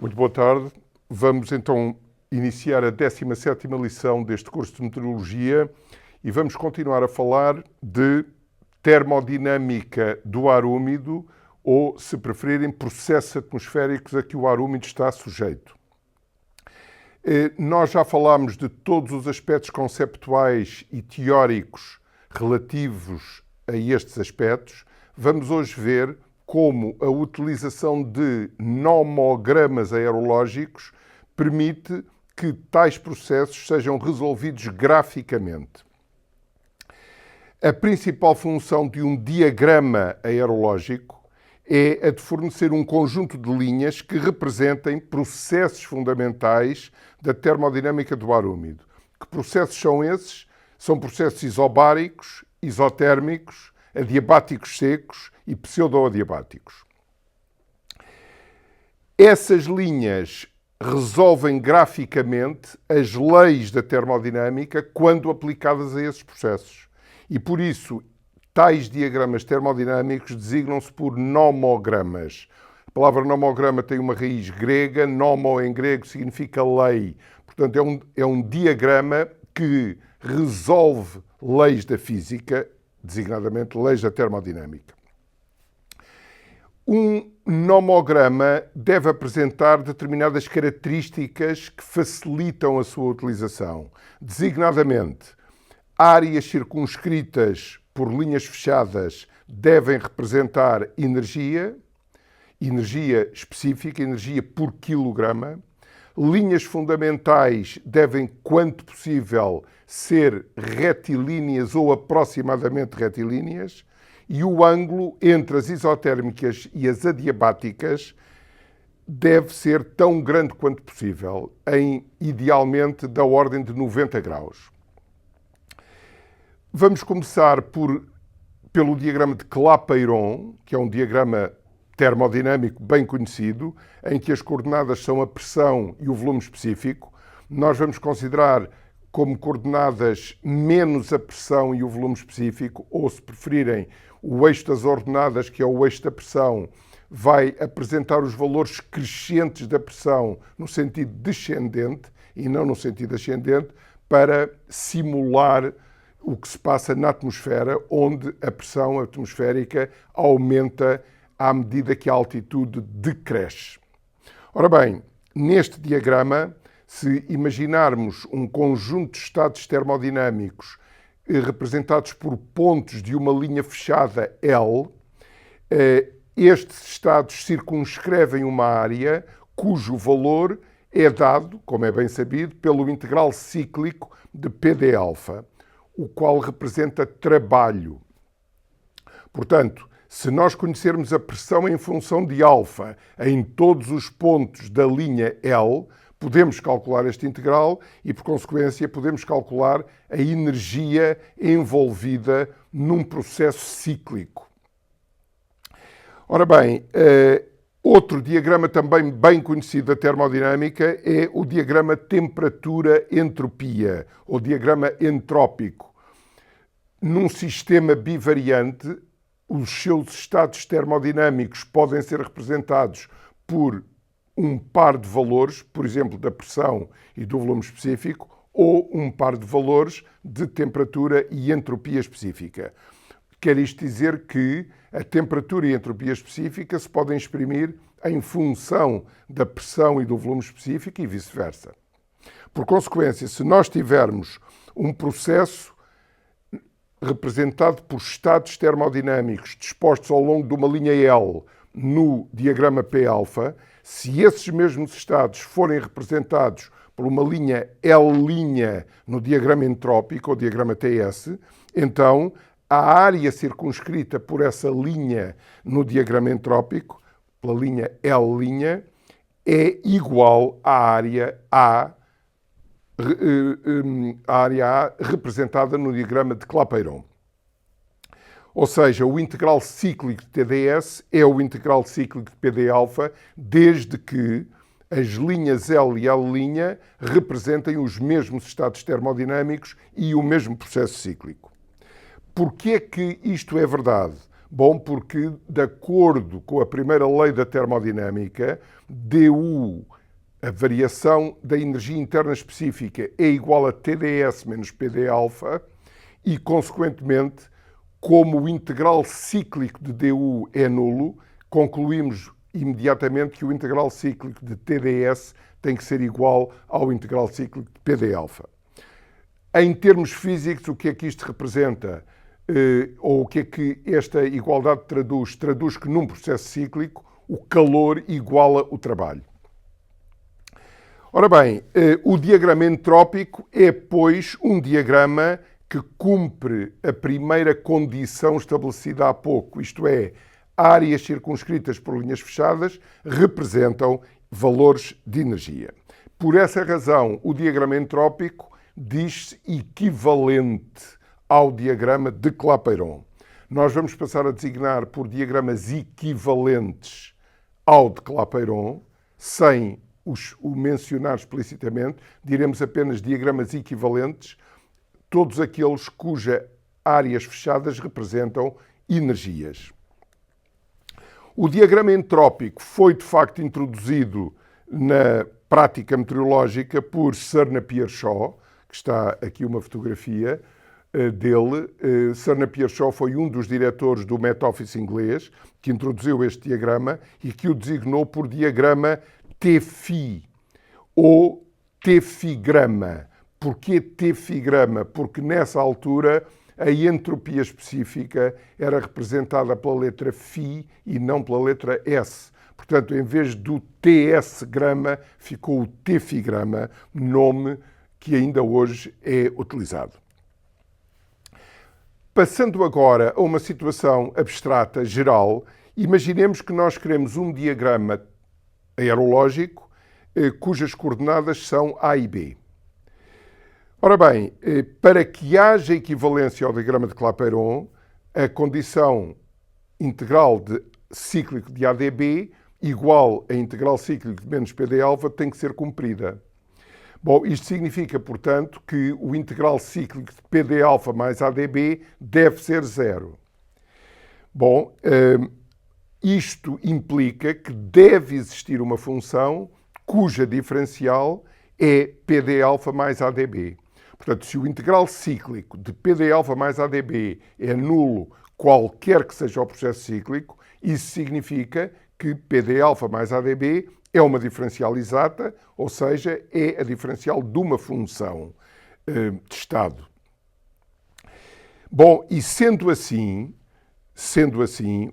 Muito boa tarde. Vamos então iniciar a 17ª lição deste curso de Meteorologia e vamos continuar a falar de termodinâmica do ar úmido ou, se preferirem, processos atmosféricos a que o ar úmido está sujeito. Nós já falámos de todos os aspectos conceptuais e teóricos relativos a estes aspectos. Vamos hoje ver como a utilização de nomogramas aerológicos permite que tais processos sejam resolvidos graficamente. A principal função de um diagrama aerológico é a de fornecer um conjunto de linhas que representem processos fundamentais da termodinâmica do ar úmido. Que processos são esses? São processos isobáricos, isotérmicos, adiabáticos secos e pseudoadiabáticos. Essas linhas resolvem graficamente as leis da termodinâmica quando aplicadas a esses processos. E por isso, tais diagramas termodinâmicos designam-se por nomogramas. A palavra nomograma tem uma raiz grega, nomo em grego significa lei. Portanto, é um diagrama que resolve leis da física, designadamente leis da termodinâmica. Um nomograma deve apresentar determinadas características que facilitam a sua utilização, designadamente áreas circunscritas por linhas fechadas devem representar energia específica, energia por quilograma. Linhas fundamentais devem, quanto possível, ser retilíneas ou aproximadamente retilíneas, e o ângulo entre as isotérmicas e as adiabáticas deve ser tão grande quanto possível, idealmente da ordem de 90 graus. Vamos começar pelo diagrama de Clapeyron, que é um diagrama termodinâmico bem conhecido, em que as coordenadas são a pressão e o volume específico. Nós vamos considerar como coordenadas menos a pressão e o volume específico, ou, se preferirem, o eixo das ordenadas, que é o eixo da pressão, vai apresentar os valores crescentes da pressão no sentido descendente e não no sentido ascendente, para simular o que se passa na atmosfera, onde a pressão atmosférica aumenta à medida que a altitude decresce. Ora bem, neste diagrama, se imaginarmos um conjunto de estados termodinâmicos representados por pontos de uma linha fechada L, estes estados circunscrevem uma área cujo valor é dado, como é bem sabido, pelo integral cíclico de Pd-alfa, o qual representa trabalho. Portanto, se nós conhecermos a pressão em função de alfa em todos os pontos da linha L, podemos calcular este integral e, por consequência, podemos calcular a energia envolvida num processo cíclico. Ora bem, outro diagrama também bem conhecido da termodinâmica é o diagrama temperatura-entropia, ou diagrama entrópico. Num sistema bivariante, os seus estados termodinâmicos podem ser representados por um par de valores, por exemplo, da pressão e do volume específico, ou um par de valores de temperatura e entropia específica. Quer isto dizer que a temperatura e a entropia específica se podem exprimir em função da pressão e do volume específico e vice-versa. Por consequência, se nós tivermos um processo representado por estados termodinâmicos dispostos ao longo de uma linha L no diagrama P-alfa, se esses mesmos estados forem representados por uma linha L' no diagrama entrópico, ou diagrama TS, então a área circunscrita por essa linha no diagrama entrópico, pela linha L', é igual à área A representada no diagrama de Clapeyron. Ou seja, o integral cíclico de TdS é o integral cíclico de Pd-alfa, desde que as linhas L e L' representem os mesmos estados termodinâmicos e o mesmo processo cíclico. Porquê que isto é verdade? Bom, porque, de acordo com a primeira lei da termodinâmica, dU, a variação da energia interna específica, é igual a TdS menos PD-alfa e, consequentemente, como o integral cíclico de dU é nulo, concluímos imediatamente que o integral cíclico de TdS tem que ser igual ao integral cíclico de PD-alfa. Em termos físicos, o que é que isto representa? Ou o que é que esta igualdade traduz? Traduz que num processo cíclico o calor iguala o trabalho. Ora bem, o diagrama entrópico é, pois, um diagrama que cumpre a primeira condição estabelecida há pouco, isto é, áreas circunscritas por linhas fechadas representam valores de energia. Por essa razão, o diagrama entrópico diz-se equivalente ao diagrama de Clapeyron. Nós vamos passar a designar por diagramas equivalentes ao de Clapeyron, sem o mencionar explicitamente, diremos apenas diagramas equivalentes, todos aqueles cujas áreas fechadas representam energias. O diagrama entrópico foi, de facto, introduzido na prática meteorológica por Sir Napier Shaw, que está aqui uma fotografia dele. Sir Napier Shaw foi um dos diretores do Met Office inglês que introduziu este diagrama e que o designou por diagrama T-Phi ou T-Figrama. Porquê T-Figrama? Porque nessa altura a entropia específica era representada pela letra Φ e não pela letra S. Portanto, em vez do TS-grama, ficou o T-Figrama, nome que ainda hoje é utilizado. Passando agora a uma situação abstrata, geral, imaginemos que nós queremos um diagrama aerológico cujas coordenadas são A e B. Ora bem, para que haja equivalência ao diagrama de Clapeyron, a condição integral cíclico de AdB igual a integral cíclico de menos PD-alfa tem que ser cumprida. Bom, isto significa, portanto, que o integral cíclico de PD-alfa mais AdB deve ser zero. Bom, isto implica que deve existir uma função cuja diferencial é PD-alfa mais AdB. Portanto, se o integral cíclico de PD-alfa mais AdB é nulo, qualquer que seja o processo cíclico, isso significa que PD-alfa mais AdB é uma diferencial exata, ou seja, é a diferencial de uma função de estado. Bom, e sendo assim,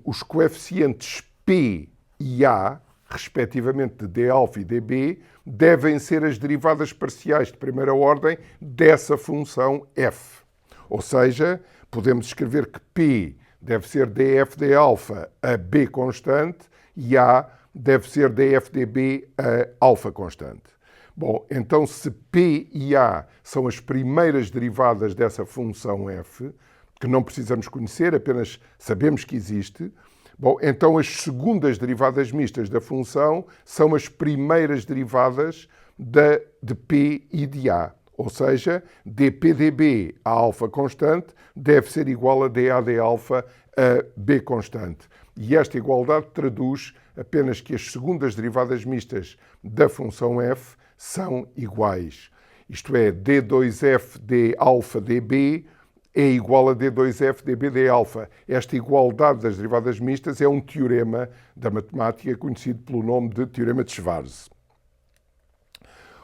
os coeficientes P e A, respectivamente de dα e dB, devem ser as derivadas parciais de primeira ordem dessa função f. Ou seja, podemos escrever que P deve ser df de alfa a B constante e A deve ser df dB a alfa constante. Bom, então se P e A são as primeiras derivadas dessa função f, que não precisamos conhecer, apenas sabemos que existe, bom, então as segundas derivadas mistas da função são as primeiras derivadas de P e de A. Ou seja, dP dB a alfa constante deve ser igual a dA de alfa a B constante. E esta igualdade traduz apenas que as segundas derivadas mistas da função f são iguais. Isto é, D2f de alfa dB é igual a D2f dB de alfa. Esta igualdade das derivadas mistas é um teorema da matemática conhecido pelo nome de teorema de Schwarz.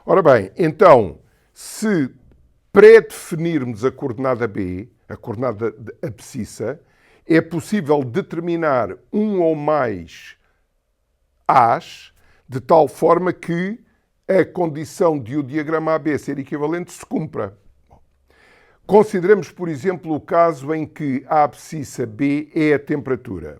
Ora bem, então, se pré-definirmos a coordenada B, a coordenada abscissa, é possível determinar um ou mais A's de tal forma que a condição de o diagrama AB ser equivalente se cumpra. Consideremos, por exemplo, o caso em que a abscissa B é a temperatura.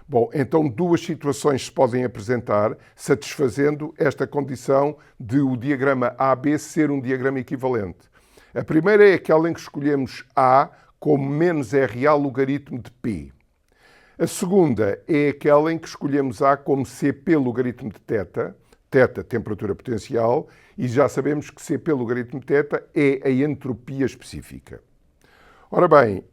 Bom, então duas situações se podem apresentar satisfazendo esta condição de o diagrama AB ser um diagrama equivalente. A primeira é aquela em que escolhemos A como menos RA logaritmo de P. A segunda é aquela em que escolhemos A como CP logaritmo de θ, θ, temperatura potencial, e já sabemos que CP logaritmo de θ é a entropia específica. Ora bem,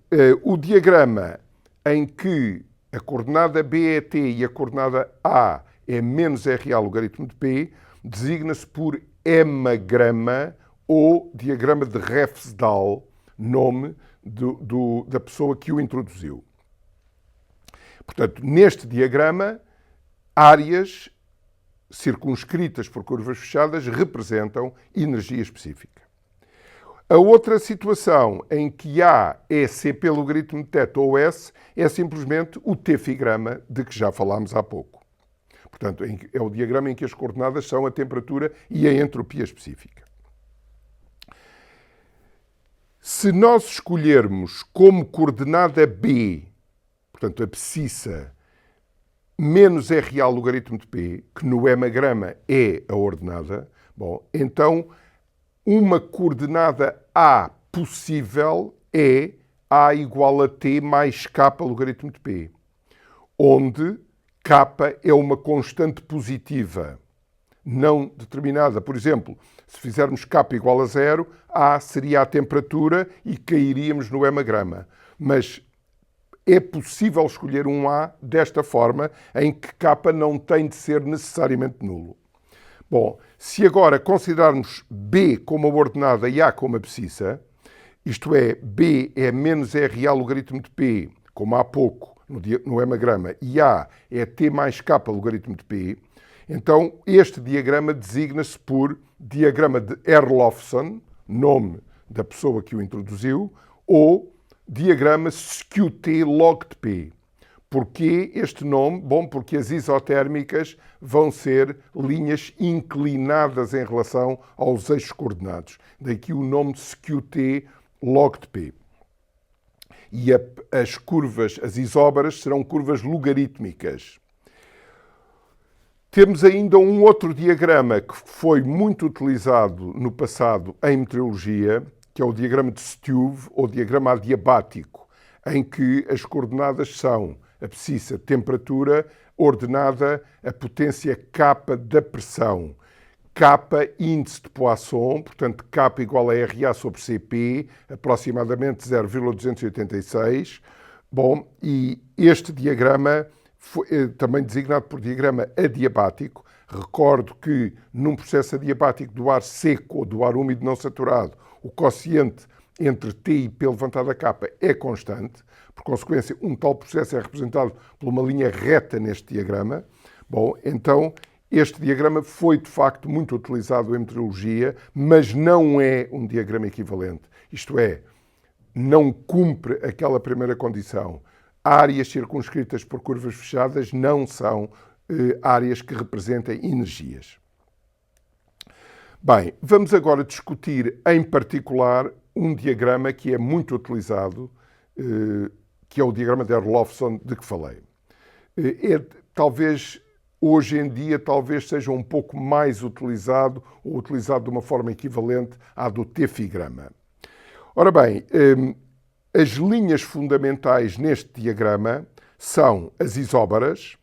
o diagrama em que a coordenada B é t e a coordenada A é menos RA logaritmo de P, designa-se por hemagrama ou diagrama de Refsdal, nome da pessoa que o introduziu. Portanto, neste diagrama, áreas circunscritas por curvas fechadas representam energia específica. A outra situação em que A é CP logaritmo de θ ou S é simplesmente o T-figrama de que já falámos há pouco. Portanto, é o diagrama em que as coordenadas são a temperatura e a entropia específica. Se nós escolhermos como coordenada B, portanto, a abscissa, menos RA logaritmo de P, que no hemagrama é a ordenada, bom, então uma coordenada A possível é A igual a T mais K logaritmo de P, onde K é uma constante positiva, não determinada. Por exemplo, se fizermos K igual a 0, A seria a temperatura e cairíamos no hemagrama. Mas é possível escolher um A desta forma, em que K não tem de ser necessariamente nulo. Bom, se agora considerarmos B como a ordenada e A como a abscissa, isto é, B é menos RA logaritmo de P, como há pouco no hemagrama, e A é T mais K logaritmo de P, então este diagrama designa-se por diagrama de Herlofsen, nome da pessoa que o introduziu, ou diagrama SQT log de P. Porquê este nome? Bom, porque as isotérmicas vão ser linhas inclinadas em relação aos eixos coordenados. Daqui o nome SQT log de P. E as curvas, as isóbaras, serão curvas logarítmicas. Temos ainda um outro diagrama que foi muito utilizado no passado em meteorologia, que é o diagrama de Stuve, ou diagrama adiabático, em que as coordenadas são a abscissa, temperatura, ordenada a potência K da pressão. K, índice de Poisson, portanto, K igual a RA sobre CP, aproximadamente 0,286. Bom, e este diagrama foi também designado por diagrama adiabático. Recordo que num processo adiabático do ar seco ou do ar úmido não saturado, o quociente entre T e P levantado a K é constante. Por consequência, um tal processo é representado por uma linha reta neste diagrama. Bom, então, este diagrama foi, de facto, muito utilizado em meteorologia, mas não é um diagrama equivalente. Isto é, não cumpre aquela primeira condição. Áreas circunscritas por curvas fechadas não são áreas que representem energias. Bem, vamos agora discutir, em particular, um diagrama que é muito utilizado, que é o diagrama de Herlofsen de que falei. Talvez, hoje em dia, talvez seja um pouco mais utilizado, ou utilizado de uma forma equivalente à do T-figrama. Ora bem, as linhas fundamentais neste diagrama são as isóbaras,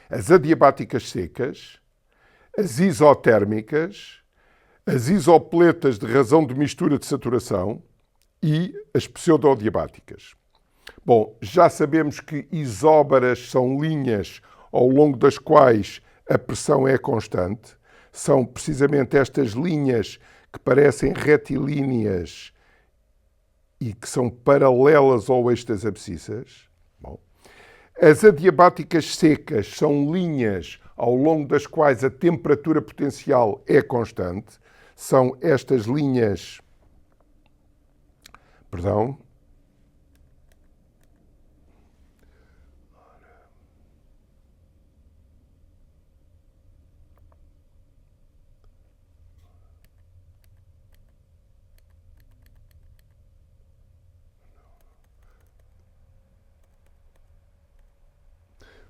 as adiabáticas secas, as isotérmicas, as isopletas de razão de mistura de saturação e as pseudodiabáticas. Bom, já sabemos que isóbaras são linhas ao longo das quais a pressão é constante. São precisamente estas linhas que parecem retilíneas e que são paralelas ao eixo das abscissas. Bom, as adiabáticas secas são linhas ao longo das quais a temperatura potencial é constante. São estas linhas... Perdão.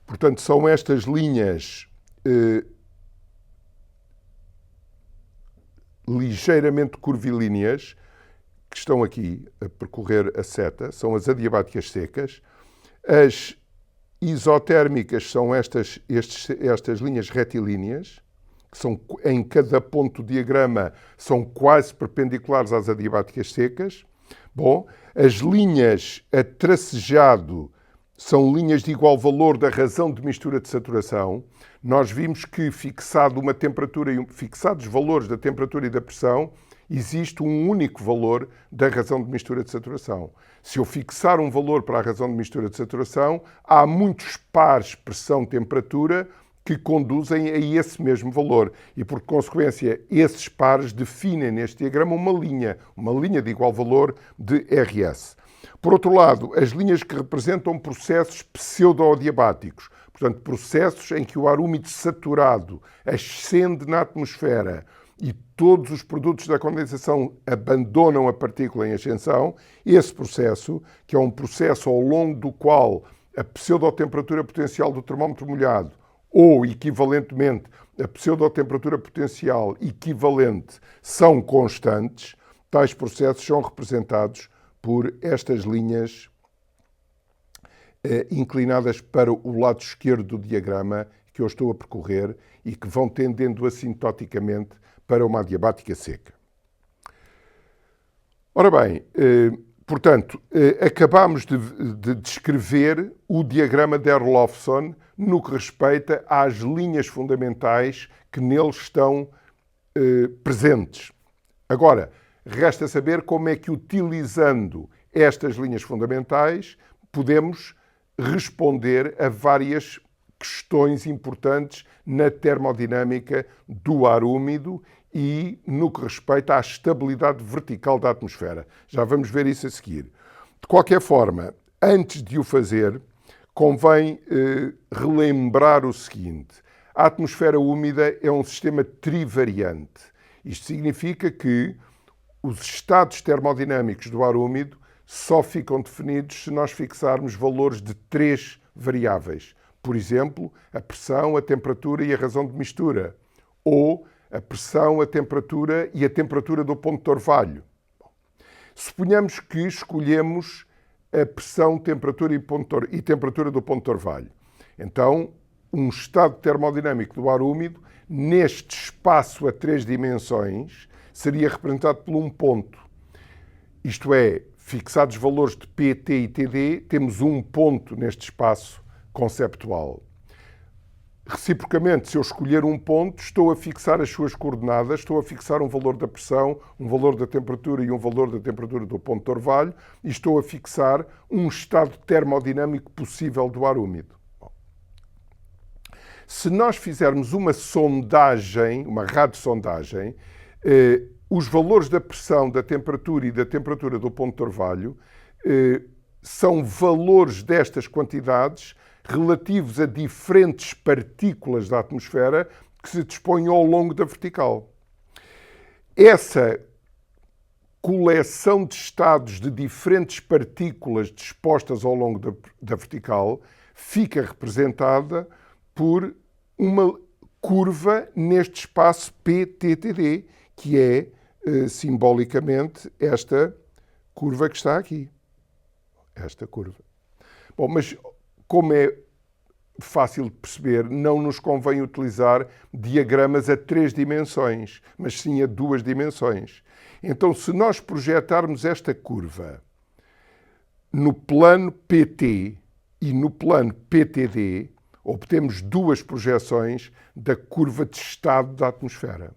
Portanto, são estas linhas ligeiramente curvilíneas que estão aqui a percorrer a seta, são as adiabáticas secas. As isotérmicas são estas linhas retilíneas, que são, em cada ponto do diagrama, são quase perpendiculares às adiabáticas secas. Bom, as linhas a tracejado são linhas de igual valor da razão de mistura de saturação. Nós vimos que, fixado uma temperatura e fixados os valores da temperatura e da pressão, existe um único valor da razão de mistura de saturação. Se eu fixar um valor para a razão de mistura de saturação, há muitos pares pressão-temperatura que conduzem a esse mesmo valor. E, por consequência, esses pares definem neste diagrama uma linha de igual valor de RS. Por outro lado, as linhas que representam processos pseudo-adiabáticos, portanto, processos em que o ar úmido saturado ascende na atmosfera e todos os produtos da condensação abandonam a partícula em ascensão, esse processo, que é um processo ao longo do qual a pseudotemperatura potencial do termómetro molhado ou, equivalentemente, a pseudotemperatura potencial equivalente são constantes, tais processos são representados por estas linhas inclinadas para o lado esquerdo do diagrama que eu estou a percorrer e que vão tendendo assintoticamente para uma adiabática seca. Ora bem, portanto, acabamos de descrever o diagrama de Erlofson no que respeita às linhas fundamentais que nele estão presentes. Agora, resta saber como é que, utilizando estas linhas fundamentais, podemos responder a várias questões importantes na termodinâmica do ar úmido e no que respeita à estabilidade vertical da atmosfera. Já vamos ver isso a seguir. De qualquer forma, antes de o fazer, convém relembrar o seguinte. A atmosfera úmida é um sistema trivariante. Isto significa que os estados termodinâmicos do ar úmido só ficam definidos se nós fixarmos valores de 3 variáveis. Por exemplo, a pressão, a temperatura e a razão de mistura. Ou a pressão, a temperatura e a temperatura do ponto de orvalho. Suponhamos que escolhemos a pressão, temperatura e temperatura do ponto de orvalho. Então, um estado termodinâmico do ar úmido, neste espaço a 3 dimensões, seria representado por um ponto. Isto é, fixados valores de P, T e TD, temos um ponto neste espaço conceptual. Reciprocamente, se eu escolher um ponto, estou a fixar as suas coordenadas, estou a fixar um valor da pressão, um valor da temperatura e um valor da temperatura do ponto de orvalho e estou a fixar um estado termodinâmico possível do ar úmido. Se nós fizermos uma sondagem, uma radiosondagem, os valores da pressão, da temperatura e da temperatura do ponto de orvalho são valores destas quantidades relativos a diferentes partículas da atmosfera que se dispõem ao longo da vertical. Essa coleção de estados de diferentes partículas dispostas ao longo da vertical fica representada por uma curva neste espaço PTTD, que é simbolicamente esta curva que está aqui. Esta curva. Bom, mas como é fácil de perceber, não nos convém utilizar diagramas a 3 dimensões, mas sim a 2 dimensões. Então, se nós projetarmos esta curva no plano PT e no plano PTD, obtemos 2 projeções da curva de estado da atmosfera.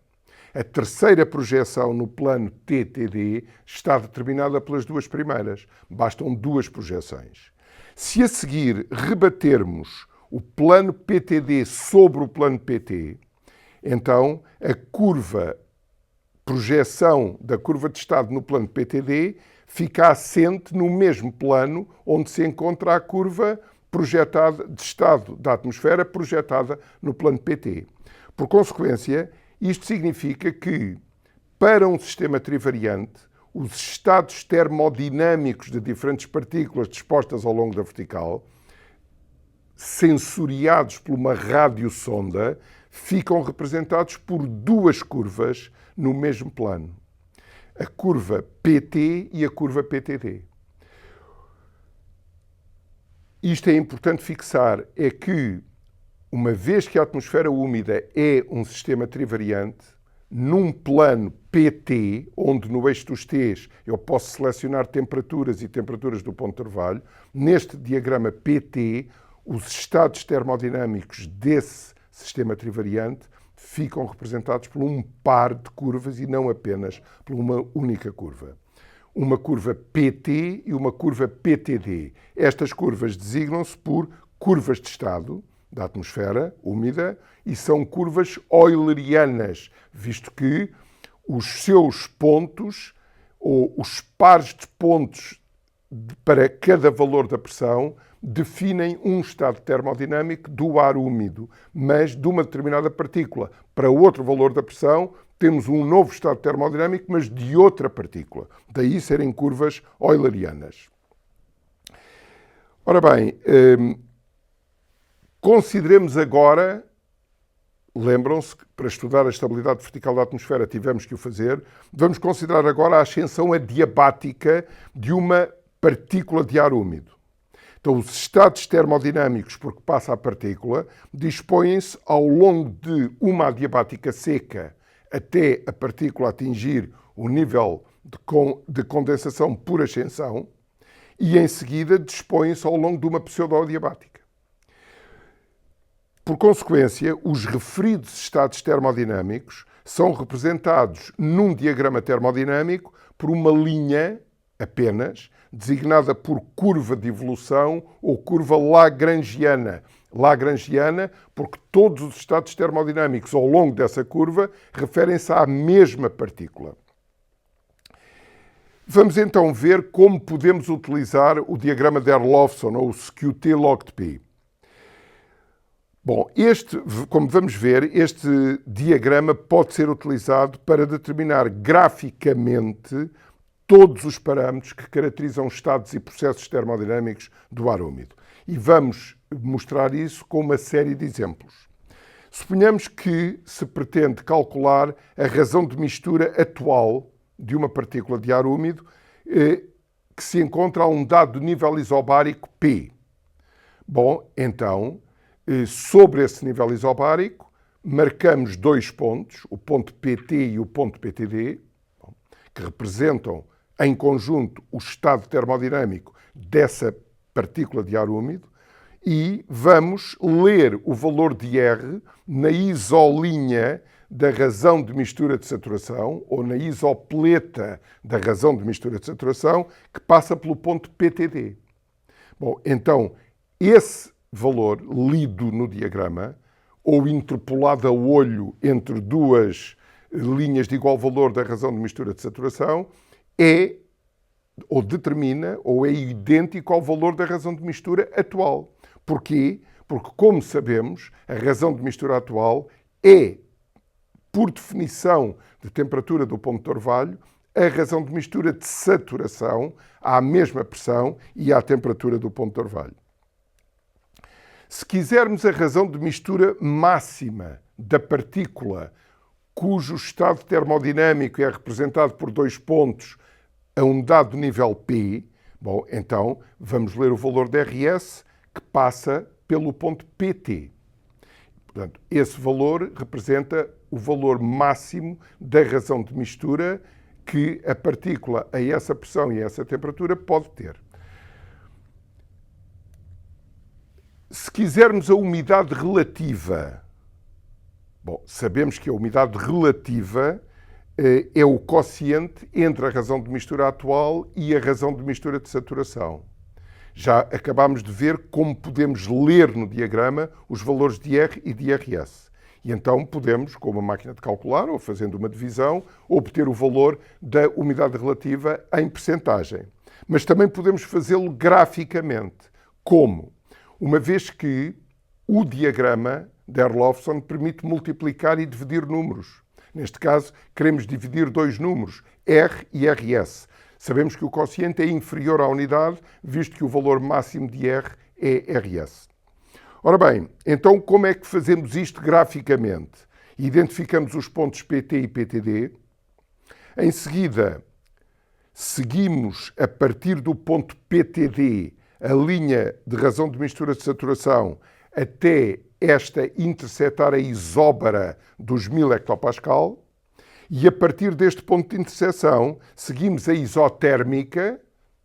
A terceira projeção no plano TTD está determinada pelas 2 primeiras. Bastam 2 projeções. Se a seguir rebatermos o plano PTD sobre o plano PT, então a projeção da curva de estado no plano PTD fica assente no mesmo plano onde se encontra a curva projetada de estado da atmosfera projetada no plano PT. Por consequência, isto significa que, para um sistema trivariante, os estados termodinâmicos de diferentes partículas dispostas ao longo da vertical, sensoriados por uma radiosonda, ficam representados por 2 curvas no mesmo plano. A curva PT e a curva PTD. Isto é importante fixar, é que, uma vez que a atmosfera úmida é um sistema trivariante, num plano PT, onde no eixo dos T's eu posso selecionar temperaturas e temperaturas do ponto de orvalho, neste diagrama PT, os estados termodinâmicos desse sistema trivariante ficam representados por um par de curvas e não apenas por uma única curva. Uma curva PT e uma curva PTD. Estas curvas designam-se por curvas de estado da atmosfera úmida e são curvas eulerianas, visto que os seus pontos, ou os pares de pontos para cada valor da pressão, definem um estado termodinâmico do ar úmido, mas de uma determinada partícula. Para outro valor da pressão, temos um novo estado termodinâmico, mas de outra partícula. Daí serem curvas eulerianas. Ora bem, consideremos agora, lembram-se que para estudar a estabilidade vertical da atmosfera tivemos que o fazer, vamos considerar agora a ascensão adiabática de uma partícula de ar úmido. Então, os estados termodinâmicos por que passa a partícula dispõem-se ao longo de uma adiabática seca até a partícula atingir o nível de condensação por ascensão e, em seguida, dispõem-se ao longo de uma pseudo-adiabática. Por consequência, os referidos estados termodinâmicos são representados num diagrama termodinâmico por uma linha apenas, designada por curva de evolução ou curva lagrangiana. Lagrangiana porque todos os estados termodinâmicos ao longo dessa curva referem-se à mesma partícula. Vamos então ver como podemos utilizar o diagrama de Erlofson ou o SQT log de P. Bom, como vamos ver, este diagrama pode ser utilizado para determinar graficamente todos os parâmetros que caracterizam estados e processos termodinâmicos do ar úmido. E vamos mostrar isso com uma série de exemplos. Suponhamos que se pretende calcular a razão de mistura atual de uma partícula de ar úmido que se encontra a um dado nível isobárico P. Bom, então, sobre esse nível isobárico, marcamos dois pontos, o ponto PT e o ponto PTD, que representam em conjunto o estado termodinâmico dessa partícula de ar úmido, e vamos ler o valor de R na isolinha da razão de mistura de saturação, ou na isopleta da razão de mistura de saturação, que passa pelo ponto PTD. Bom, então, esse valor lido no diagrama, ou interpolado a olho entre duas linhas de igual valor da razão de mistura de saturação, é, ou determina, ou é idêntico ao valor da razão de mistura atual. Porquê? Porque, como sabemos, a razão de mistura atual é, por definição de temperatura do ponto de orvalho, a razão de mistura de saturação à mesma pressão e à temperatura do ponto de orvalho. Se quisermos a razão de mistura máxima da partícula, cujo estado termodinâmico é representado por dois pontos a um dado nível P, bom, então vamos ler o valor de RS que passa pelo ponto PT. Portanto, esse valor representa o valor máximo da razão de mistura que a partícula a essa pressão e a essa temperatura pode ter. Se quisermos a umidade relativa, bom, sabemos que a umidade relativa é o quociente entre a razão de mistura atual e a razão de mistura de saturação. Já acabámos de ver como podemos ler no diagrama os valores de R e de RS. E então podemos, com uma máquina de calcular ou fazendo uma divisão, obter o valor da umidade relativa em percentagem. Mas também podemos fazê-lo graficamente. Como? Uma vez que o diagrama de Erlofson permite multiplicar e dividir números. Neste caso, queremos dividir dois números, R e RS. Sabemos que o quociente é inferior à unidade, visto que o valor máximo de R é RS. Ora bem, então como é que fazemos isto graficamente? Identificamos os pontos PT e PTD. Em seguida, seguimos a partir do ponto PTD a linha de razão de mistura de saturação até esta interceptar a isóbara dos 1000 hectopascal E a partir deste ponto de interseção, seguimos a isotérmica,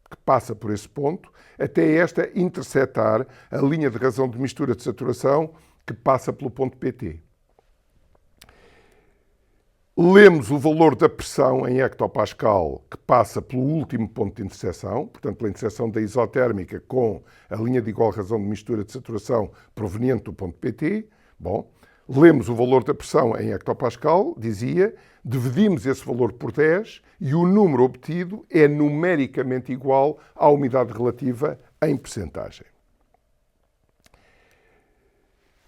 que passa por esse ponto, até esta interceptar a linha de razão de mistura de saturação, que passa pelo ponto PT. Lemos o valor da pressão em hectopascal, que passa pelo último ponto de interseção, portanto, pela interseção da isotérmica com a linha de igual razão de mistura de saturação proveniente do ponto PT. Bom, lemos o valor da pressão em hectopascal, dizia, dividimos esse valor por 10 e o número obtido é numericamente igual à umidade relativa em percentagem.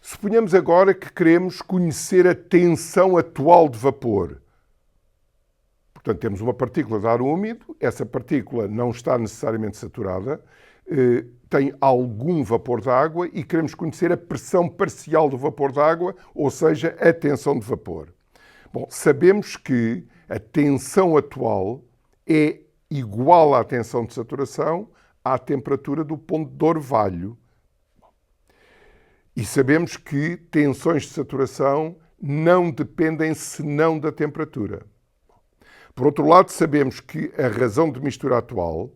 Suponhamos agora que queremos conhecer a tensão atual de vapor. Portanto, temos uma partícula de ar úmido, essa partícula não está necessariamente saturada, tem algum vapor de água e queremos conhecer a pressão parcial do vapor de água, ou seja, a tensão de vapor. Bom, sabemos que a tensão atual é igual à tensão de saturação à temperatura do ponto de orvalho. E sabemos que tensões de saturação não dependem senão da temperatura. Por outro lado, sabemos que a razão de mistura atual,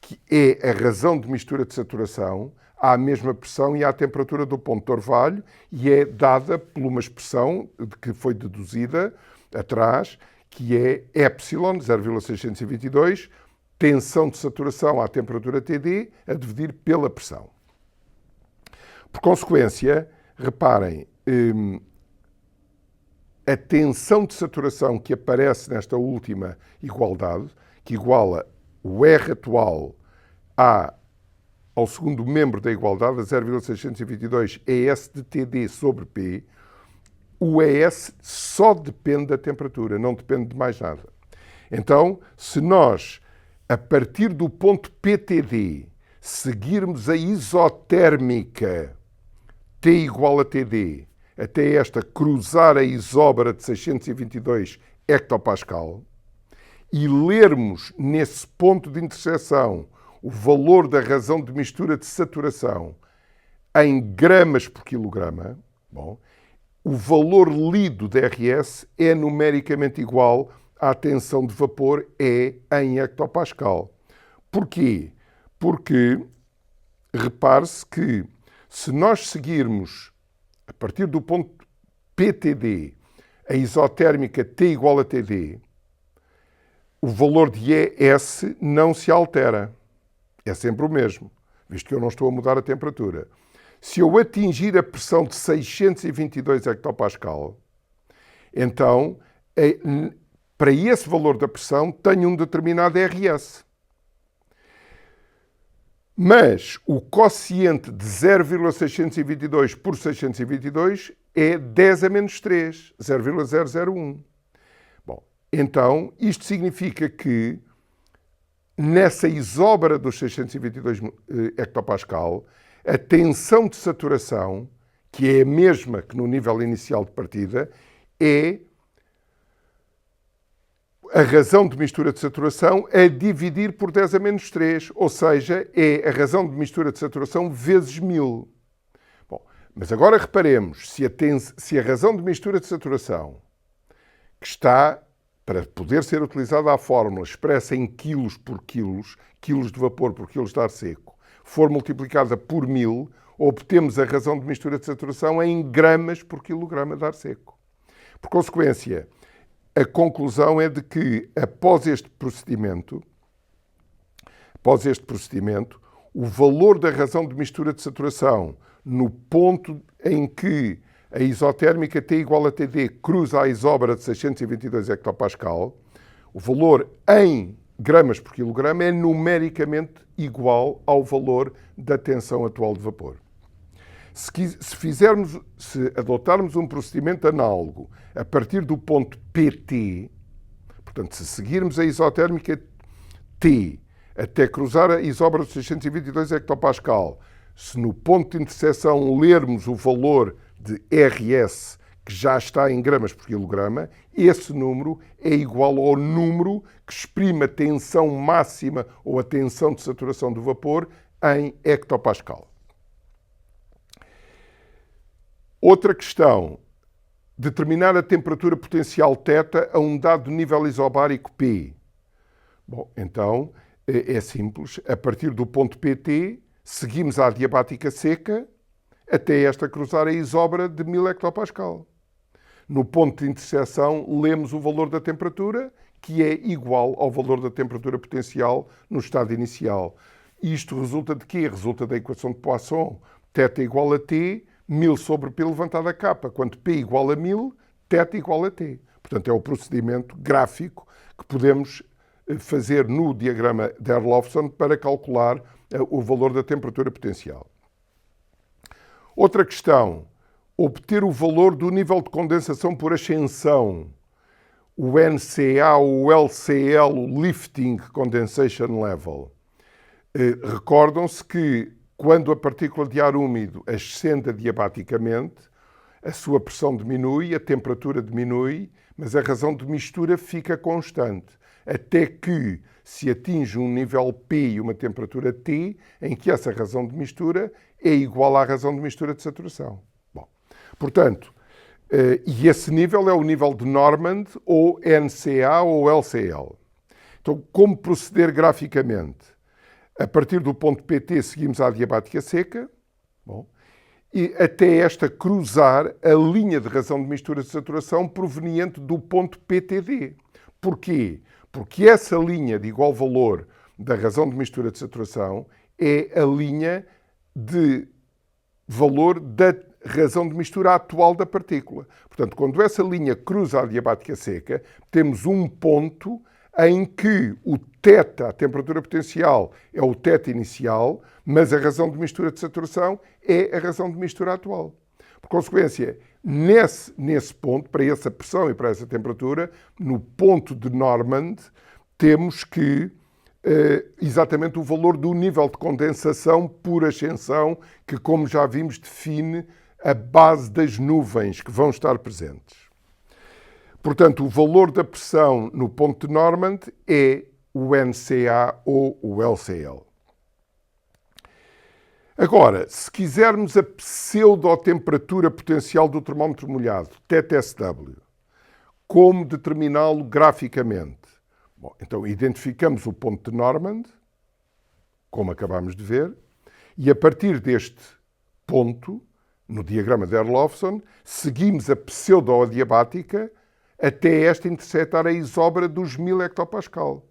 que é a razão de mistura de saturação, há a mesma pressão e há a temperatura do ponto de orvalho e é dada por uma expressão que foi deduzida atrás, que é epsilon, 0,622, tensão de saturação à temperatura TD, a dividir pela pressão. Por consequência, reparem, a tensão de saturação que aparece nesta última igualdade, que iguala o R atual ao segundo membro da igualdade, a 0,622 ES de TD sobre P, o ES só depende da temperatura, não depende de mais nada. Então, se nós, a partir do ponto PTD, seguirmos a isotérmica T igual a TD, até esta cruzar a isóbara de 622 hectopascal, e lermos nesse ponto de interseção o valor da razão de mistura de saturação em gramas por quilograma, bom, o valor lido de RS é numericamente igual à tensão de vapor E em hectopascal. Porquê? Porque repare-se que se nós seguirmos, a partir do ponto PTD, a isotérmica T igual a TD, o valor de ES não se altera. É sempre o mesmo, visto que eu não estou a mudar a temperatura. Se eu atingir a pressão de 622 hectopascal, então, para esse valor da pressão, tenho um determinado RS. Mas o quociente de 0,622 por 622 é 10 a menos 3, 0,001. Bom, então, isto significa que nessa isóbara dos 622 hectopascal, a tensão de saturação, que é a mesma que no nível inicial de partida, é a razão de mistura de saturação a dividir por 10 a menos 3, ou seja, é a razão de mistura de saturação vezes 1000. Bom, mas agora reparemos, se a razão de mistura de saturação, que está, para poder ser utilizada a fórmula, expressa em quilos por quilos, quilos de vapor por quilos de ar seco, for multiplicada por 1000, obtemos a razão de mistura de saturação em gramas por quilograma de ar seco. Por consequência, a conclusão é de que, após este procedimento, o valor da razão de mistura de saturação no ponto em que a isotérmica T igual a TD cruza a isóbara de 622 hectopascal, o valor em gramas por quilograma é numericamente igual ao valor da tensão atual de vapor. Se adotarmos um procedimento análogo a partir do ponto PT, portanto, se seguirmos a isotérmica T até cruzar a isóbara de 622 hectopascal, se no ponto de interseção lermos o valor de RS, que já está em gramas por quilograma, esse número é igual ao número que exprime a tensão máxima ou a tensão de saturação do vapor em hectopascal. Outra questão determinar a temperatura potencial θ a um dado nível isobárico P. Bom, então é simples. A partir do ponto PT, seguimos a adiabática seca até esta cruzar a isobra de 1000 hectopascal. No ponto de interseção, lemos o valor da temperatura, que é igual ao valor da temperatura potencial no estado inicial. Isto resulta de quê? Resulta da equação de Poisson. θ igual a T, 1000 sobre P elevado a K. Quando P igual a 1000, θ igual a T. Portanto, é o procedimento gráfico que podemos fazer no diagrama de Erlofson para calcular o valor da temperatura potencial. Outra questão, obter o valor do nível de condensação por ascensão, o NCA ou o LCL, o Lifting Condensation Level. Recordam-se que quando a partícula de ar úmido ascende adiabaticamente, a sua pressão diminui, a temperatura diminui, mas a razão de mistura fica constante, até que se atinge um nível P e uma temperatura T, em que essa razão de mistura é igual à razão de mistura de saturação. Bom, portanto, e esse nível é o nível de Normand, ou NCA ou LCL. Então, como proceder graficamente? A partir do ponto PT seguimos a adiabática seca, bom, e até esta cruzar a linha de razão de mistura de saturação proveniente do ponto PTD. Porquê? Porque essa linha de igual valor da razão de mistura de saturação é a linha de valor da razão de mistura atual da partícula. Portanto, quando essa linha cruza a adiabática seca, temos um ponto em que o θ, a temperatura potencial, é o θ inicial, mas a razão de mistura de saturação é a razão de mistura atual. Por consequência, nesse ponto, para essa pressão e para essa temperatura, no ponto de Normand, temos que exatamente o valor do nível de condensação por ascensão, que, como já vimos, define a base das nuvens que vão estar presentes. Portanto, o valor da pressão no ponto de Normand é o NCA ou o LCL. Agora, se quisermos a pseudotemperatura potencial do termómetro molhado, TTSW, como determiná-lo graficamente? Bom, então, identificamos o ponto de Normand, como acabamos de ver, e a partir deste ponto, no diagrama de Erlofson, seguimos a pseudo-adiabática até esta intersetar a isobra dos 1000 hectopascal.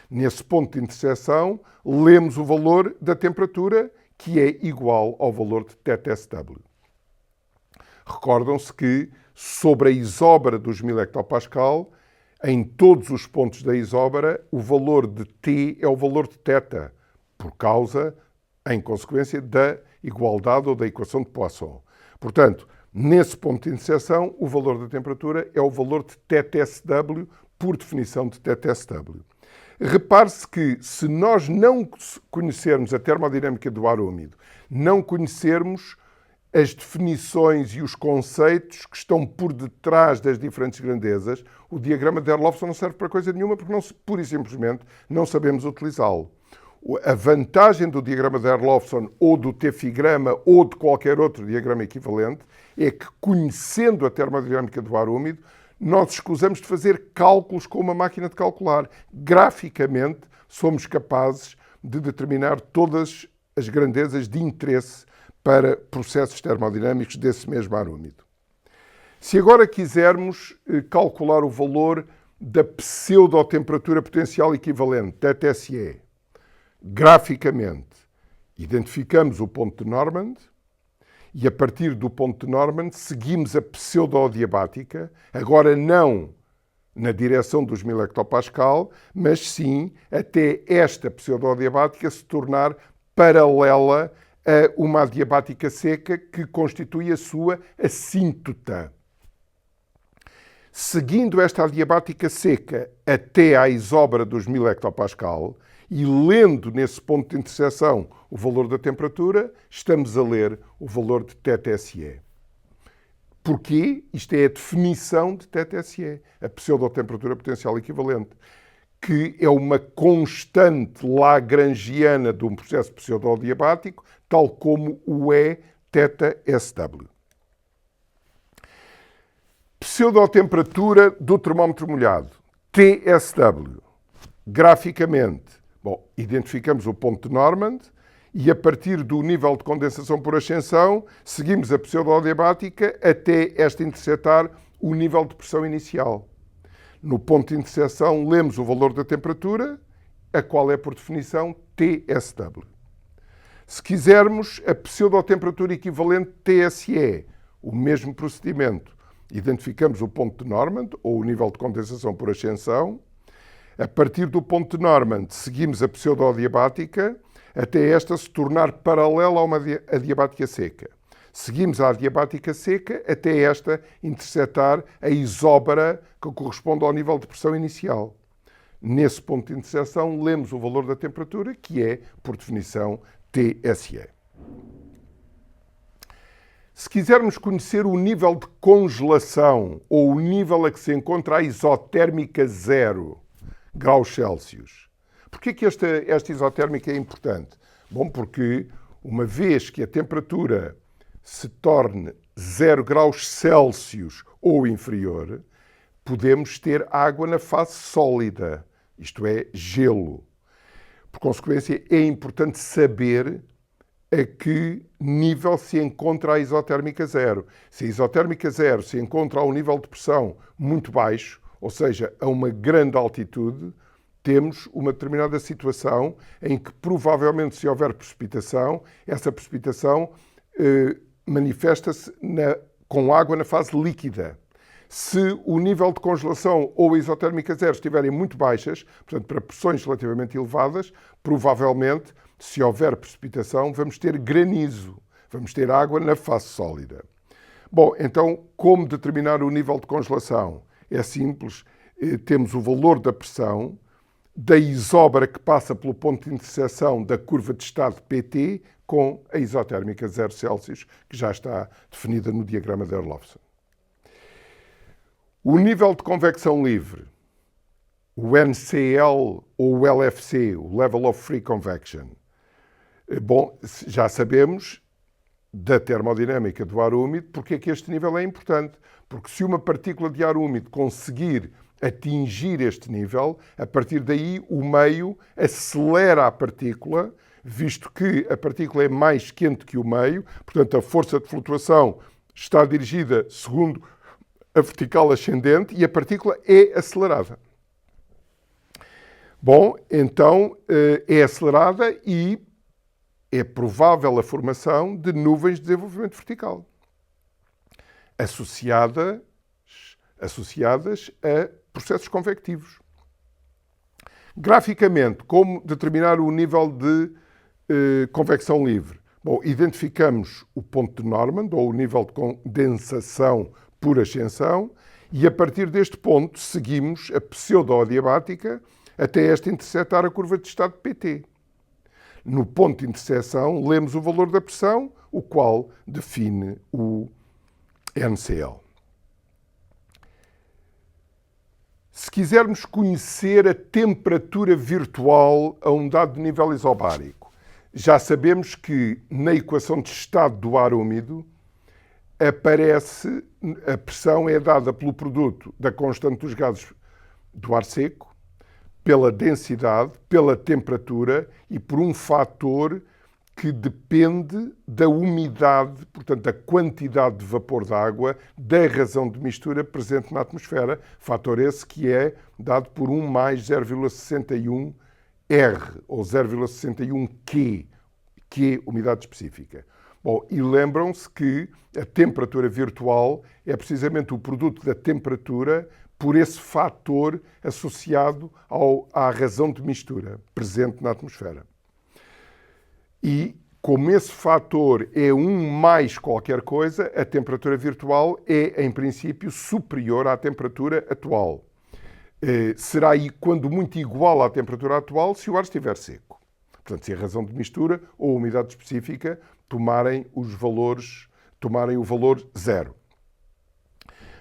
Nesse ponto de interseção, lemos o valor da temperatura, que é igual ao valor de TTSW. Recordam-se que, sobre a isobra dos 1000 hectopascal, em todos os pontos da isobra, o valor de T é o valor de θ, por causa, em consequência, da igualdade ou da equação de Poisson. Portanto, nesse ponto de interseção, o valor da temperatura é o valor de TTSW, por definição de TTSW. Repare-se que, se nós não conhecermos a termodinâmica do ar úmido, não conhecermos as definições e os conceitos que estão por detrás das diferentes grandezas, o diagrama de Erlofson não serve para coisa nenhuma, porque pura e simplesmente não sabemos utilizá-lo. A vantagem do diagrama de Erlofson ou do tefigrama ou de qualquer outro diagrama equivalente é que, conhecendo a termodinâmica do ar úmido, nós escusamos de fazer cálculos com uma máquina de calcular. Graficamente, somos capazes de determinar todas as grandezas de interesse para processos termodinâmicos desse mesmo ar úmido. Se agora quisermos calcular o valor da pseudotemperatura potencial equivalente, TTSE, graficamente, identificamos o ponto de Normand e, a partir do ponto de Normand, seguimos a pseudo-adiabática, agora não na direção dos 1000 hectopascal, mas sim até esta pseudo-adiabática se tornar paralela a uma adiabática seca que constitui a sua assíntota. Seguindo esta adiabática seca até à isobra dos 1000 hectopascal e lendo nesse ponto de interseção o valor da temperatura, estamos a ler o valor de TTSE. Porquê? Isto é a definição de TTSE, a pseudotemperatura potencial equivalente, que é uma constante lagrangiana de um processo pseudo-adiabático, tal como o é θSW. Pseudotemperatura do termómetro molhado, TSW. Graficamente, identificamos o ponto de Normand e a partir do nível de condensação por ascensão, seguimos a pseudo-adiabática até esta interceptar o nível de pressão inicial. No ponto de interseção, lemos o valor da temperatura, a qual é, por definição, TSW. Se quisermos a pseudotemperatura equivalente TSE, o mesmo procedimento, identificamos o ponto de Normand, ou o nível de condensação por ascensão. A partir do ponto de Normand, seguimos a pseudo-adiabática, até esta se tornar paralela a uma adiabática seca. Seguimos a adiabática seca até esta interceptar a isóbara que corresponde ao nível de pressão inicial. Nesse ponto de interseção, lemos o valor da temperatura, que é, por definição, TSE. Se quisermos conhecer o nível de congelação ou o nível a que se encontra a isotérmica 0 graus Celsius, porquê que esta isotérmica é importante? Bom, porque uma vez que a temperatura se torne 0 graus Celsius ou inferior, podemos ter água na fase sólida, isto é, gelo. Por consequência, é importante saber a que nível se encontra a isotérmica 0. Se a isotérmica 0 se encontra a um nível de pressão muito baixo, ou seja, a uma grande altitude, temos uma determinada situação em que provavelmente, se houver precipitação, essa precipitação manifesta-se com água na fase líquida. Se o nível de congelação ou a isotérmica 0 estiverem muito baixas, portanto, para pressões relativamente elevadas, provavelmente, se houver precipitação, vamos ter granizo, vamos ter água na fase sólida. Bom, então, como determinar o nível de congelação? É simples, temos o valor da pressão, da isóbara que passa pelo ponto de interseção da curva de estado PT com a isotérmica 0 Celsius, que já está definida no diagrama de Orlovson. O nível de convecção livre, o NCL ou o LFC, o Level of Free Convection. Bom, já sabemos da termodinâmica do ar úmido porque é que este nível é importante. Porque se uma partícula de ar úmido conseguir atingir este nível, a partir daí o meio acelera a partícula, visto que a partícula é mais quente que o meio, portanto a força de flutuação está dirigida segundo a vertical ascendente e a partícula é acelerada. Bom, então é acelerada e é provável a formação de nuvens de desenvolvimento vertical, associadas a processos convectivos. Graficamente, como determinar o nível de convecção livre? Bom, identificamos o ponto de Normand, ou o nível de condensação por ascensão, e a partir deste ponto seguimos a pseudo-adiabática até esta interceptar a curva de estado PT. No ponto de interseção, lemos o valor da pressão, o qual define o NCL. Se quisermos conhecer a temperatura virtual a um dado nível isobárico, já sabemos que na equação de estado do ar úmido a pressão é dada pelo produto da constante dos gases do ar seco, pela densidade, pela temperatura e por um fator que depende da umidade, portanto, da quantidade de vapor de água, da razão de mistura presente na atmosfera, fator esse que é dado por 1 mais 0,61 R, ou 0,61 Q, que é umidade específica. Bom, e lembram-se que a temperatura virtual é precisamente o produto da temperatura por esse fator associado à razão de mistura presente na atmosfera. E, como esse fator é 1 mais qualquer coisa, a temperatura virtual é, em princípio, superior à temperatura atual. Será aí, quando muito igual à temperatura atual, se o ar estiver seco. Portanto, se a razão de mistura ou a umidade específica tomarem o valor 0.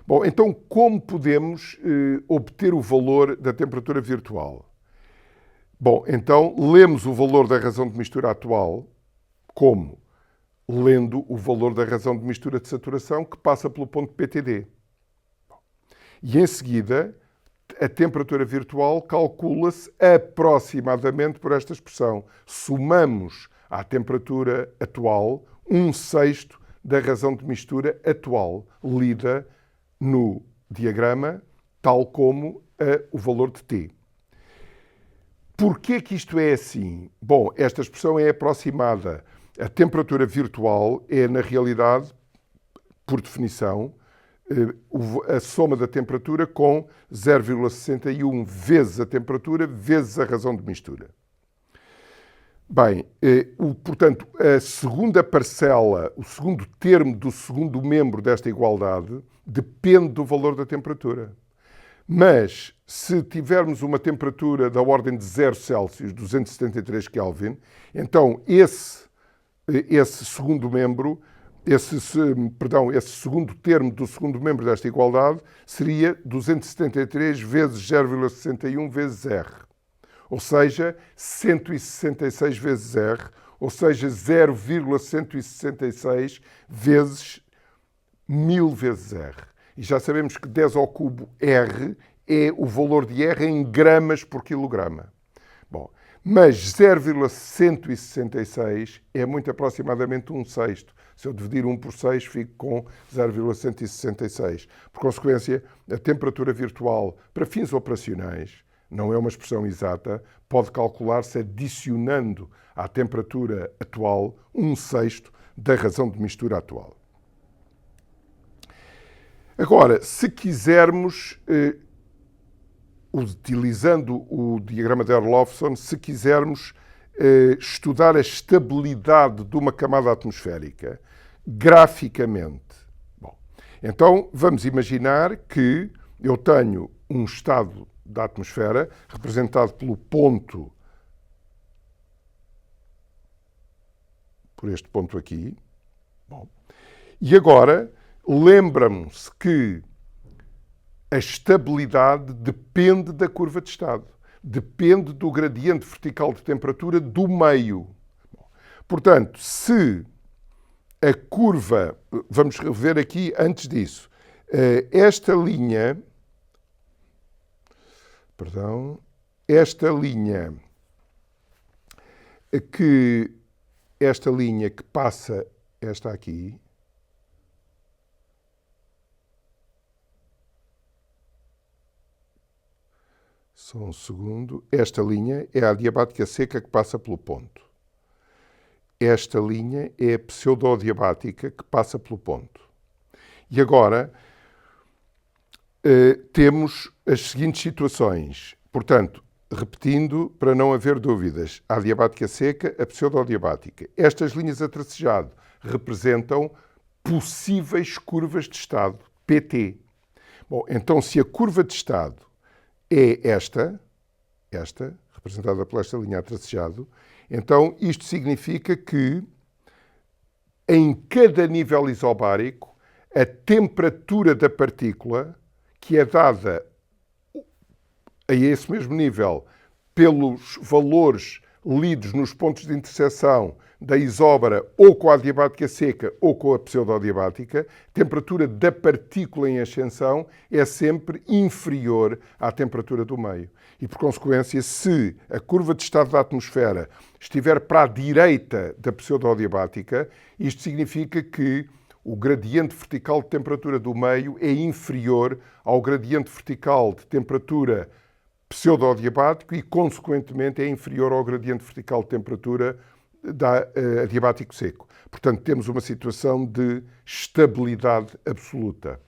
Bom, então como podemos obter o valor da temperatura virtual? Bom, então lemos o valor da razão de mistura atual como? Lendo o valor da razão de mistura de saturação que passa pelo ponto PTD. E em seguida, a temperatura virtual calcula-se aproximadamente por esta expressão. Somamos à temperatura atual 1/6 da razão de mistura atual, lida no diagrama, tal como o valor de T. Porquê que isto é assim? Bom, esta expressão é aproximada. A temperatura virtual é, na realidade, por definição, a soma da temperatura com 0,61 vezes a temperatura vezes a razão de mistura. Bem, portanto, a segunda parcela, o segundo termo do segundo membro desta igualdade depende do valor da temperatura. Mas, se tivermos uma temperatura da ordem de 0 Celsius, 273 Kelvin, então esse segundo membro, esse segundo termo do segundo membro desta igualdade seria 273 vezes 0,61 vezes R. Ou seja, 166 vezes R, ou seja, 0,166 vezes 1000 vezes R. E já sabemos que 10 ao cubo R é o valor de R em gramas por quilograma. Bom, mas 0,166 é muito aproximadamente 1/6. Se eu dividir 1 por 6, fico com 0,166. Por consequência, a temperatura virtual, para fins operacionais, não é uma expressão exata, pode calcular-se adicionando à temperatura atual 1/6 da razão de mistura atual. Agora, se quisermos, utilizando o diagrama de Orlofson, se quisermos estudar a estabilidade de uma camada atmosférica graficamente, bom, então vamos imaginar que eu tenho um estado da atmosfera representado pelo ponto, por este ponto aqui. Bom, e agora lembram-se que a estabilidade depende da curva de estado, depende do gradiente vertical de temperatura do meio. Portanto, se a curva, vamos rever aqui antes disso, esta linha que passa, esta aqui, só um segundo. Esta linha é a adiabática seca que passa pelo ponto. Esta linha é a pseudo-adiabática que passa pelo ponto. E agora temos as seguintes situações. Portanto, repetindo, para não haver dúvidas, a adiabática seca, a pseudo-adiabática. Estas linhas a tracejado representam possíveis curvas de estado, PT. Bom, então se a curva de estado é esta, representada por esta linha a tracejado, então isto significa que em cada nível isobárico a temperatura da partícula, que é dada a esse mesmo nível pelos valores lidos nos pontos de interseção da isóbara ou com a adiabática seca ou com a pseudo-adiabática, a temperatura da partícula em ascensão é sempre inferior à temperatura do meio. E, por consequência, se a curva de estado da atmosfera estiver para a direita da pseudo-adiabática, isto significa que o gradiente vertical de temperatura do meio é inferior ao gradiente vertical de temperatura pseudo-adiabático e, consequentemente, é inferior ao gradiente vertical de temperatura adiabático seco. Portanto, temos uma situação de estabilidade absoluta.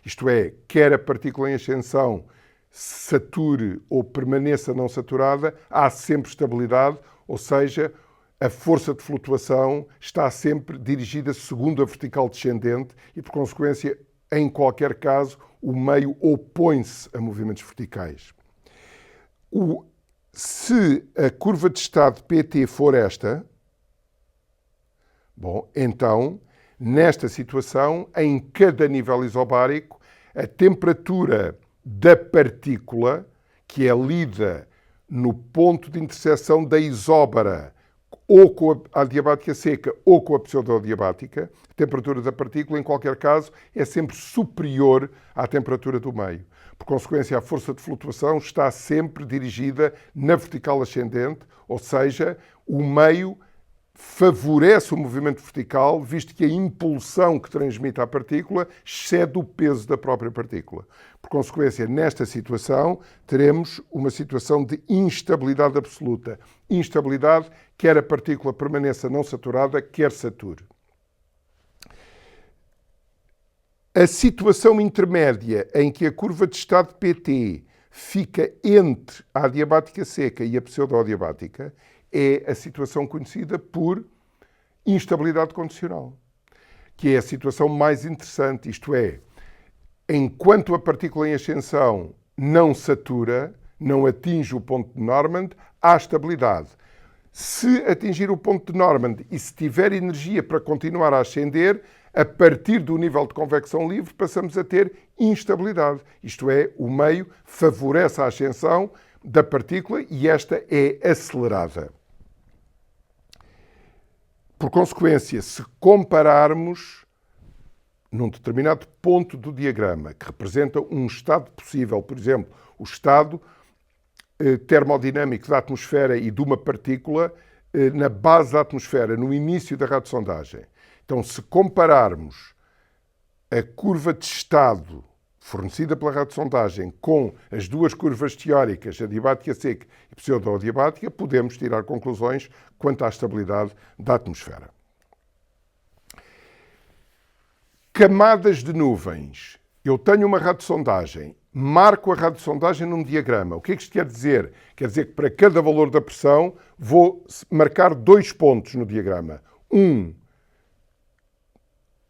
Isto é, quer a partícula em ascensão sature ou permaneça não saturada, há sempre estabilidade, ou seja, a força de flutuação está sempre dirigida segundo a vertical descendente e, por consequência, em qualquer caso, o meio opõe-se a movimentos verticais. Se a curva de estado PT for esta, bom, então, nesta situação, em cada nível isobárico, a temperatura da partícula, que é lida no ponto de interseção da isóbara ou com a adiabática seca ou com a pseudoadiabática, a temperatura da partícula, em qualquer caso, é sempre superior à temperatura do meio. Por consequência, a força de flutuação está sempre dirigida na vertical ascendente, ou seja, o meio favorece o movimento vertical, visto que a impulsão que transmite à partícula excede o peso da própria partícula. Por consequência, nesta situação, teremos uma situação de instabilidade absoluta. Instabilidade, quer a partícula permaneça não saturada, quer sature. A situação intermédia em que a curva de estado PT fica entre a adiabática seca e a pseudoadiabática é a situação conhecida por instabilidade condicional, que é a situação mais interessante, isto é, enquanto a partícula em ascensão não satura, não atinge o ponto de Normand, há estabilidade. Se atingir o ponto de Normand e se tiver energia para continuar a ascender, a partir do nível de convecção livre passamos a ter instabilidade. Isto é, o meio favorece a ascensão da partícula e esta é acelerada. Por consequência, se compararmos num determinado ponto do diagrama, que representa um estado possível, por exemplo, o estado termodinâmico da atmosfera e de uma partícula na base da atmosfera, no início da radiosondagem. Então, se compararmos a curva de estado fornecida pela radiosondagem com as duas curvas teóricas, adiabática seca e pseudoadiabática, podemos tirar conclusões quanto à estabilidade da atmosfera. Camadas de nuvens. Eu tenho uma radiosondagem, marco a radiosondagem num diagrama. O que é que isto quer dizer? Quer dizer que para cada valor da pressão vou marcar 2 pontos no diagrama. Um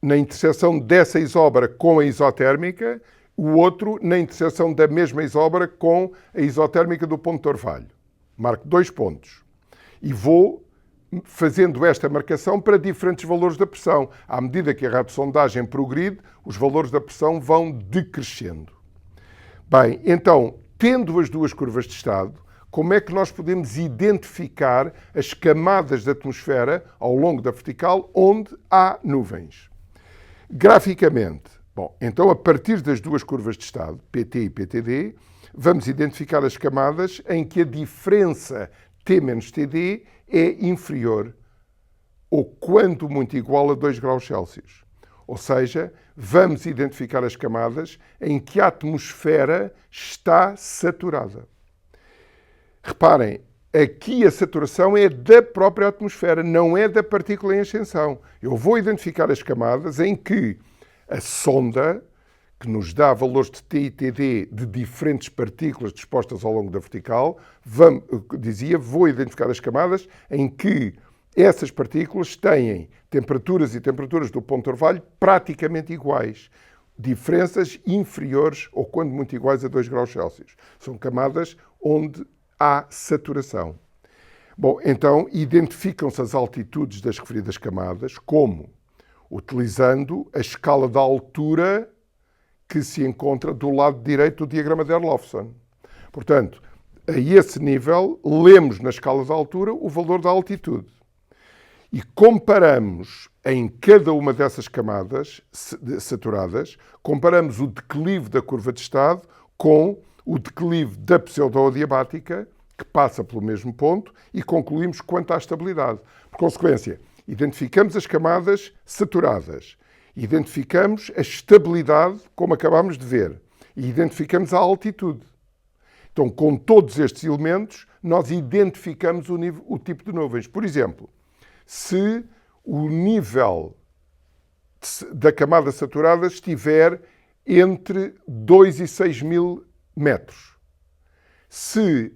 na interseção dessa isóbara com a isotérmica, o outro na interseção da mesma isóbara com a isotérmica do ponto de orvalho. Marco 2 pontos. E vou fazendo esta marcação para diferentes valores da pressão. À medida que a radiosondagem progride, os valores da pressão vão decrescendo. Bem, então, tendo as duas curvas de estado, como é que nós podemos identificar as camadas da atmosfera ao longo da vertical onde há nuvens? Graficamente, bom, então a partir das duas curvas de estado, PT e PTD, vamos identificar as camadas em que a diferença T menos TD é inferior ou quanto muito igual a 2 graus Celsius. Ou seja, vamos identificar as camadas em que a atmosfera está saturada. Reparem, aqui a saturação é da própria atmosfera, não é da partícula em ascensão. Eu vou identificar as camadas em que a sonda, que nos dá valores de T e TD de diferentes partículas dispostas ao longo da vertical, vou identificar as camadas em que essas partículas têm temperaturas e temperaturas do ponto de orvalho praticamente iguais. Diferenças inferiores ou quando muito iguais a 2 graus Celsius. São camadas onde há saturação. Bom, então identificam-se as altitudes das referidas camadas como? Utilizando a escala da altura que se encontra do lado direito do diagrama de Herlofsen. Portanto, a esse nível, lemos na escala da altura o valor da altitude. E comparamos em cada uma dessas camadas saturadas, comparamos o declive da curva de estado com o declive da pseudoadiabática, que passa pelo mesmo ponto, e concluímos quanto à estabilidade. Por consequência, identificamos as camadas saturadas, identificamos a estabilidade, como acabámos de ver, e identificamos a altitude. Então, com todos estes elementos, nós identificamos o tipo de nuvens. Por exemplo, se o nível da camada saturada estiver entre 2 e 6 mil metros. Se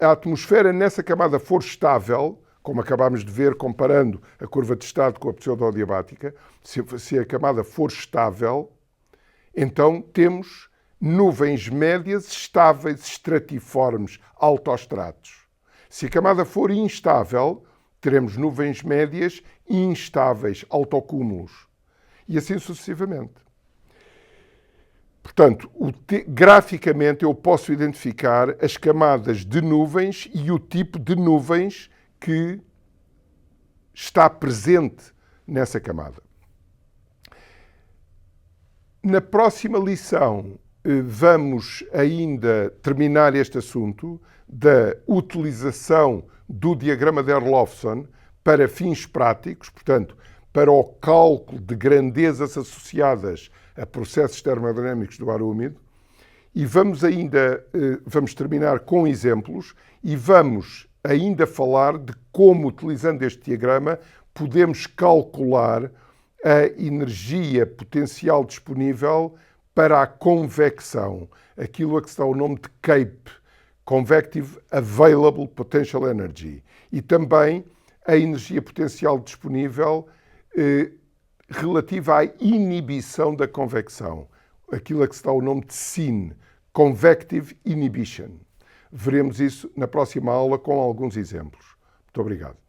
a atmosfera nessa camada for estável, como acabámos de ver comparando a curva de estado com a pseudoadiabática, se a camada for estável, então temos nuvens médias estáveis, estratiformes, autoestratos. Se a camada for instável, teremos nuvens médias instáveis, autocúmulos. E assim sucessivamente. Portanto, graficamente eu posso identificar as camadas de nuvens e o tipo de nuvens que está presente nessa camada. Na próxima lição, vamos ainda terminar este assunto da utilização do diagrama de Herlofsen para fins práticos, portanto, para o cálculo de grandezas associadas a processos termodinâmicos do ar úmido. E vamos terminar com exemplos e vamos ainda falar de como, utilizando este diagrama, podemos calcular a energia potencial disponível para a convecção, aquilo a que se dá o nome de CAPE, Convective Available Potential Energy, e também a energia potencial disponível relativa à inibição da convecção, aquilo a que se dá o nome de CIN, Convective Inhibition. Veremos isso na próxima aula com alguns exemplos. Muito obrigado.